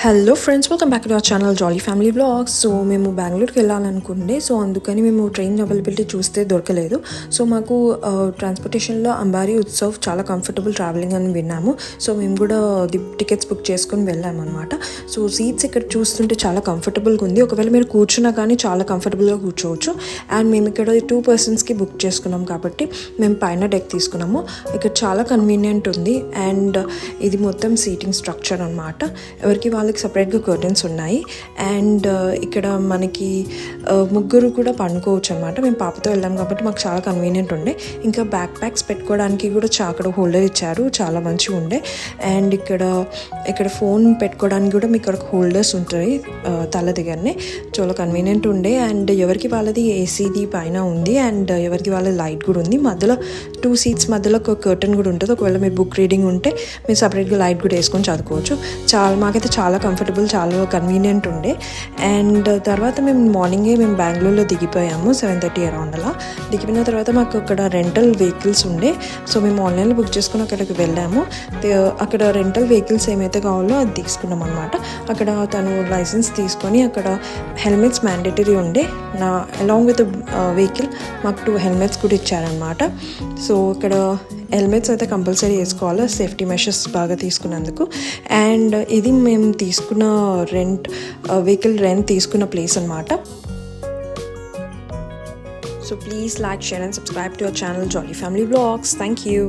Hello friends, welcome back to our channel Jolly Family Blogs. So మేము బెంగళూరుకి వెళ్ళాలనుకుంటే, so అందుకని మేము ట్రైన్ అవైలబిలిటీ చూస్తే దొరకలేదు. సో మాకు ట్రాన్స్పోర్టేషన్లో అంబారీ ఉత్సవ్ చాలా కంఫర్టబుల్ ట్రావెలింగ్ అని విన్నాము. సో మేము కూడా టికెట్స్ బుక్ చేసుకుని వెళ్ళాము అనమాట. సో సీట్స్ ఇక్కడ చూస్తుంటే చాలా కంఫర్టబుల్గా ఉంది. ఒకవేళ మీరు కూర్చున్నా కానీ చాలా కంఫర్టబుల్గా కూర్చోవచ్చు. అండ్ మేము ఇక్కడ 2 పర్సన్స్కి బుక్ చేసుకున్నాం కాబట్టి మేము పైన డెక్ తీసుకున్నాము. ఇక్కడ చాలా కన్వీనియంట్ ఉంది. అండ్ ఇది మొత్తం సీటింగ్ స్ట్రక్చర్ అనమాట. ఎవరికి వాళ్ళకి సపరేట్గా కర్టన్స్ ఉన్నాయి. అండ్ ఇక్కడ మనకి ముగ్గురు కూడా పండుకోవచ్చు అనమాట. మేము పాపతో వెళ్ళాం కాబట్టి మాకు చాలా కన్వీనియంట్ ఉండే. ఇంకా బ్యాక్ ప్యాక్స్ పెట్టుకోవడానికి కూడా అక్కడ హోల్డర్ ఇచ్చారు, చాలా మంచిగా ఉండే. అండ్ ఇక్కడ ఫోన్ పెట్టుకోవడానికి కూడా మీకు ఇక్కడ హోల్డర్స్ ఉంటాయి తల దగ్గరనే, చాలా కన్వీనియంట్ ఉండే. అండ్ ఎవరికి వాళ్ళది ఏసీది పైన ఉంది. అండ్ ఎవరికి వాళ్ళది లైట్ కూడా ఉంది. మధ్యలో 2 సీట్స్ మధ్యలో ఒక కర్టన్ కూడా ఉంటుంది. ఒకవేళ మీరు బుక్ రీడింగ్ ఉంటే మీరు సపరేట్గా లైట్ కూడా వేసుకొని చదువుకోవచ్చు. మాకైతే చాలా కంఫర్టబుల్, చాలా కన్వీనియంట్ ఉండే. అండ్ తర్వాత మేము బెంగళూరులో దిగిపోయాము 7:30 అరౌండ్ అలా. దిగిపోయిన తర్వాత మాకు అక్కడ రెంటల్ వెహికల్స్ ఉండే. సో మేము ఆన్లైన్లో బుక్ చేసుకుని అక్కడికి వెళ్ళాము. అక్కడ రెంటల్ వెహికల్స్ ఏమైతే కావాలో అది తీసుకున్నాం అనమాట. అక్కడ తను లైసెన్స్ తీసుకొని అక్కడ హెల్మెట్స్ మ్యాండేటరీ ఉండే. అలాంగ్ విత్ వెహికల్ మాకు 2 హెల్మెట్స్ కూడా ఇచ్చారనమాట. సో ఇక్కడ హెల్మెట్స్ అయితే కంపల్సరీ వేసుకోవాలి, సేఫ్టీ మెషర్స్ బాగా తీసుకున్నందుకు. అండ్ ఇది మేము తీసుకున్న వెహికల్ రెంట్ తీసుకున్న ప్లేస్ అనమాట. So please like, share and subscribe to our channel Jolly Family Blogs. Thank you.